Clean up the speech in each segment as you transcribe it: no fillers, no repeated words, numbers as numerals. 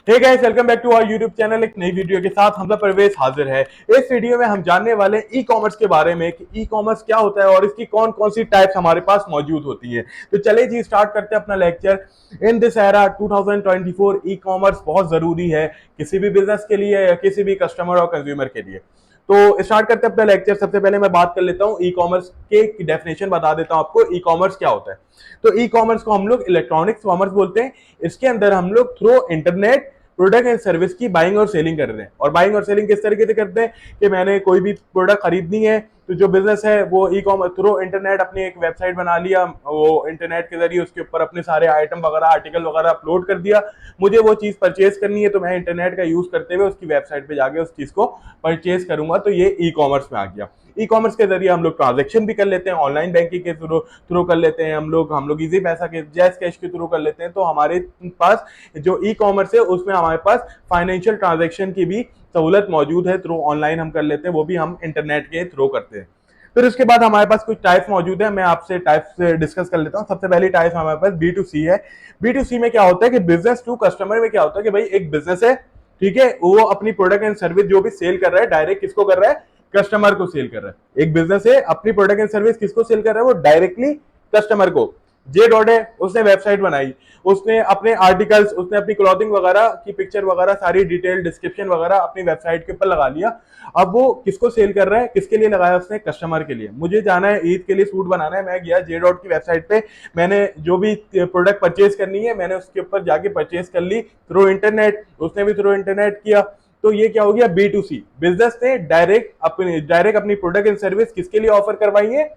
Hey guys, welcome back to our YouTube channel. एक नई video के साथ हमजा परवेज हाजिर है। इस वीडियो में हम जानने वाले ई कॉमर्स के बारे में कि ई कॉमर्स क्या होता है और इसकी कौन कौन सी टाइप्स हमारे पास मौजूद होती है। तो चलिए जी, स्टार्ट करते हैं अपना lecture. In this era 2024 e commerce बहुत जरूरी है किसी भी बिजनेस के लिए या किसी भी कस्टमर और कंज्यूमर के लिए। तो स्टार्ट करते हैं अपना लेक्चर। सबसे पहले मैं बात कर लेता हूँ ई कॉमर्स के डेफिनेशन बता देता हूँ आपको ई कॉमर्स क्या होता है। तो ई कॉमर्स को हम लोग इलेक्ट्रॉनिक्स कॉमर्स बोलते हैं। इसके अंदर हम लोग through internet product and service की बाइंग और सेलिंग कर रहे हैं। और बाइंग और सेलिंग किस तरीके से करते हैं कि मैंने कोई भी प्रोडक्ट खरीदनी है तो जो बिजनेस है वो ई कॉमर्स थ्रू इंटरनेट अपनी एक वेबसाइट बना लिया, वो इंटरनेट के जरिए उसके ऊपर अपने सारे आइटम वगैरह आर्टिकल वगैरह अपलोड कर दिया। मुझे वो चीज परचेज करनी है तो मैं इंटरनेट का यूज करते हुए उसकी वेबसाइट पे जाके उस चीज को परचेज करूंगा। तो ये ई कॉमर्स में आ गया। ई कॉमर्स के जरिए हम लोग ट्रांजेक्शन भी कर लेते हैं, ऑनलाइन बैंकिंग के थ्रू थ्रू कर लेते हैं, हम लोग इजी पैसा के जैस कैश के थ्रू कर लेते हैं। तो हमारे पास जो ई कॉमर्स है उसमें हमारे पास फाइनेंशियल ट्रांजेक्शन की भी सहूलत मौजूद है। थ्रू ऑनलाइन हम कर लेते हैं, वो भी हम इंटरनेट के थ्रू करते हैं। फिर उसके बाद हमारे पास कुछ टाइप्स मौजूद है, मैं आपसे टाइप्स डिस्कस कर लेता हूँ। सबसे पहली टाइप हमारे पास बी टू सी है। बी टू सी में क्या होता है कि बिजनेस टू कस्टमर में क्या होता है कि भाई एक बिजनेस है, ठीक है, वो अपनी प्रोडक्ट एंड सर्विस जो भी सेल कर रहा है डायरेक्ट किसको कर रहा है, कस्टमर को सेल कर रहा है। एक बिजनेस है, अपनी प्रोडक्ट एंड सर्विस किसको सेल कर रहा है, वो डायरेक्टली कस्टमर को। जे डॉट है, उसने वेबसाइट बनाई, उसने अपने आर्टिकल्स, उसने अपनी क्लॉथिंग वगैरह की पिक्चर वगैरह सारी डिटेल डिस्क्रिप्शन वगैरह अपनी वेबसाइट के ऊपर लगा लिया। अब वो किसको सेल कर रहा है, किसके लिए लगाया उसने, कस्टमर के लिए। मुझे जाना है ईद के लिए सूट बनाना है, मैं गया जे डॉट की वेबसाइट पे, मैंने जो भी प्रोडक्ट परचेज करनी है मैंने उसके ऊपर जाके परचेज कर ली थ्रू इंटरनेट, उसने भी थ्रू इंटरनेट किया। तो ये क्या हो गया, बी टू सी। बिजनेस ने डायरेक्ट अपनी प्रोडक्ट एंड सर्विस किसके लिए ऑफर करवाई है,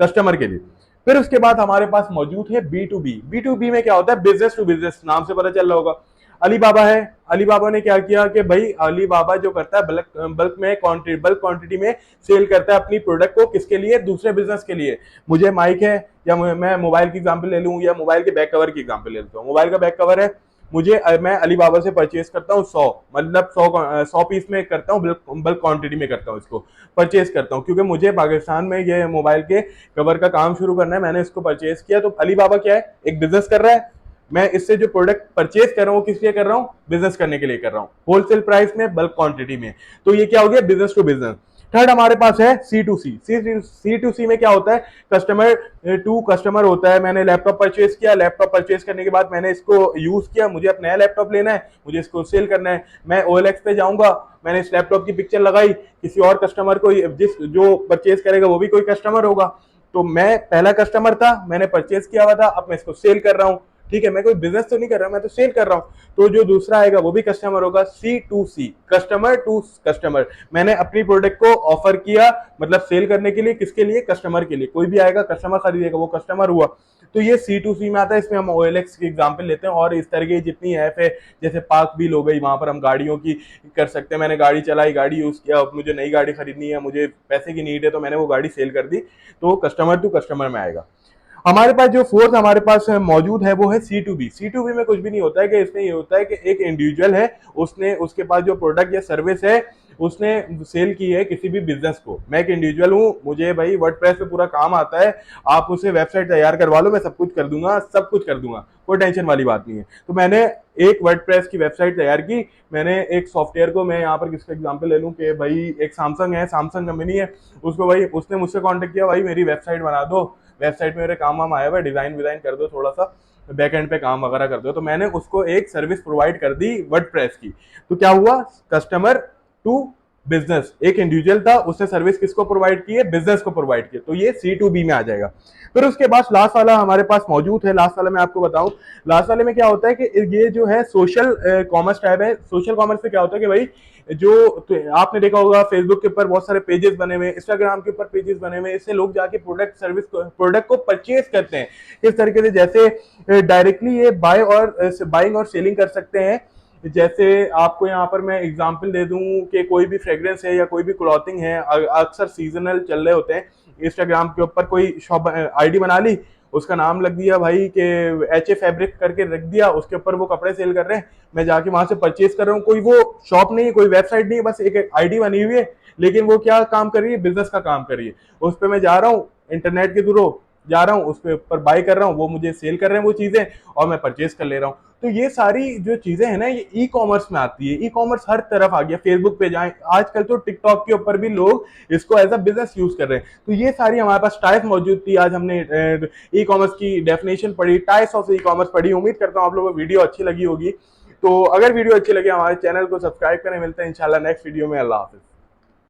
कस्टमर के लिए। फिर उसके बाद हमारे पास मौजूद है B to B. B to B में क्या होता है, बिजनेस टू बिजनेस, नाम से पता चल रहा होगा। अलीबाबा है, अलीबाबा ने क्या किया कि भाई अलीबाबा जो करता है बल्क क्वांटिटी में सेल करता है अपनी प्रोडक्ट को, किसके लिए, दूसरे बिजनेस के लिए। मुझे माइक है, या मैं मोबाइल की एग्जांपल ले लूं, या मोबाइल के बैक कवर की एग्जांपल ले लेता हूं। मोबाइल का बैक कवर है, मैं अलीबाबा से परचेज करता हूँ 100, मतलब 100 पीस में करता हूँ, बल्क क्वांटिटी में करता हूँ, इसको परचेज करता हूँ क्योंकि मुझे पाकिस्तान में ये मोबाइल के कवर का काम शुरू करना है। मैंने इसको परचेज किया। तो अलीबाबा क्या है, एक बिजनेस कर रहा है। मैं इससे जो प्रोडक्ट परचेज कर रहा हूँ किस लिए कर रहा हूँ, बिजनेस करने के लिए कर रहा हूँ, होलसेल प्राइस में बल्क क्वांटिटी में। तो ये क्या हो गया, बिजनेस टू बिजनेस। थर्ड हमारे पास है C to C. C to सी में क्या होता है, कस्टमर टू कस्टमर होता है। मैंने लैपटॉप परचेज किया, लैपटॉप परचेज करने के बाद मैंने इसको यूज किया, मुझे अब नया लैपटॉप लेना है, मुझे इसको सेल करना है। मैं OLX पे जाऊंगा, मैंने इस लैपटॉप की पिक्चर लगाई, किसी और कस्टमर को, जिस जो परचेज करेगा वो भी कोई कस्टमर होगा। तो मैं पहला कस्टमर था, मैंने परचेज किया हुआ था, अब मैं इसको सेल कर रहा हूँ। ठीक है, मैं कोई बिजनेस तो नहीं कर रहा, मैं तो सेल कर रहा हूँ। तो जो दूसरा आएगा वो भी कस्टमर होगा, C to C, customer to customer. मैंने अपनी प्रोडक्ट को ऑफर किया, मतलब सेल करने के लिए, किसके लिए, कस्टमर के लिए। कोई भी आएगा कस्टमर खरीदेगा, वो कस्टमर हुआ। तो ये सी टू सी में आता है। इसमें हम OLX की एग्जांपल लेते हैं और इस तरह की जितनी ऐप है, जैसे पार्क व्हील हो गई, वहां पर हम गाड़ियों की कर सकते हैं। मैंने गाड़ी चलाई, गाड़ी यूज किया, अब मुझे नई गाड़ी खरीदनी है, मुझे पैसे की नीड है, तो मैंने वो गाड़ी सेल कर दी। तो कस्टमर टू कस्टमर में आएगा। हमारे पास जो फोर्थ हमारे पास मौजूद है वो है C to B. C to B में कुछ भी नहीं होता है कि इसमें ये होता है कि एक इंडिविजुअल है, उसने उसके पास जो प्रोडक्ट या सर्विस है उसने सेल की है किसी भी बिजनेस को। मैं एक इंडिविजुअल हूँ, मुझे भाई वर्डप्रेस पे पूरा काम आता है, आप उसे वेबसाइट तैयार करवा लो, मैं सब कुछ कर दूंगा, सब कुछ कर दूंगा, कोई टेंशन वाली बात नहीं है। तो मैंने एक वर्डप्रेस की वेबसाइट तैयार की। मैंने एक सॉफ्टवेयर को, मैं यहाँ पर किसका एग्जांपल ले लूँ कि भाई एक सैमसंग है, सैमसंग कंपनी है, उसको भाई उसने मुझसे कांटेक्ट किया, भाई मेरी वेबसाइट बना दो, वेबसाइट में मेरे काम वाम आया हुआ है, डिजाइन विजाइन कर दो, थोड़ा सा बैक एंड पे काम वगैरह कर दो। तो मैंने उसको एक सर्विस प्रोवाइड कर दी वर्डप्रेस की। तो क्या हुआ, कस्टमर टू बिजनेस, एक इंडिविजुअल था, उसने सर्विस किसको प्रोवाइड की है, बिजनेस को प्रोवाइड की। तो ये सी टू बी में आ जाएगा। फिर उसके बाद लास्ट वाला हमारे पास मौजूद है। लास्ट वाला मैं आपको बताऊं, लास्ट वाले में क्या होता है कि ये जो है सोशल कॉमर्स टाइप है। सोशल कॉमर्स में क्या होता है कि भाई जो तो आपने देखा होगा फेसबुक के ऊपर बहुत सारे पेजेस बने हुए, इंस्टाग्राम के ऊपर पेजेस बने हुए, इससे लोग जाके प्रोडक्ट को परचेज करते हैं। इस तरीके से जैसे डायरेक्टली ये बाइंग और सेलिंग कर सकते हैं। जैसे आपको यहाँ पर मैं एग्जांपल दे दूं कि कोई भी फ्रेग्रेंस है या कोई भी क्लॉथिंग है, अक्सर सीजनल चल रहे होते हैं। इंस्टाग्राम के ऊपर कोई शॉप आईडी बना ली, उसका नाम लग दिया भाई कि HA फैब्रिक करके रख दिया, उसके ऊपर वो कपड़े सेल कर रहे हैं, मैं जाके वहां से परचेज कर रहा हूँ। कोई वो शॉप नहीं है, कोई वेबसाइट नहीं है, बस एक आईडी बनी हुई है, लेकिन वो क्या काम कर रही है, बिजनेस का काम कर रही है। उस पर मैं जा रहा हूँ, इंटरनेट के थ्रू जा रहा हूँ, उस पर बाय कर रहा हूँ, वो मुझे सेल कर रहे हैं वो चीजें, और मैं परचेज कर ले रहा हूँ। तो ये सारी जो चीजें हैं ना, ये ई कॉमर्स में आती है। ई कॉमर्स हर तरफ आ गया, फेसबुक पे जाएं, आजकल तो टिकटॉक के ऊपर भी लोग इसको एज अ बिजनेस यूज कर रहे हैं। तो ये सारी हमारे पास टाइप मौजूद थी। आज हमने ई कॉमर्स की डेफिनेशन पढ़ी, टाइप्स ऑफ ई कॉमर्स पढ़ी। उम्मीद करता हूँ आप लोगों को वीडियो अच्छी लगी होगी। तो अगर वीडियो अच्छी लगे हमारे चैनल को सब्सक्राइब करें। मिलते हैं इंशाल्लाह नेक्स्ट वीडियो में। अल्लाह हाफिज।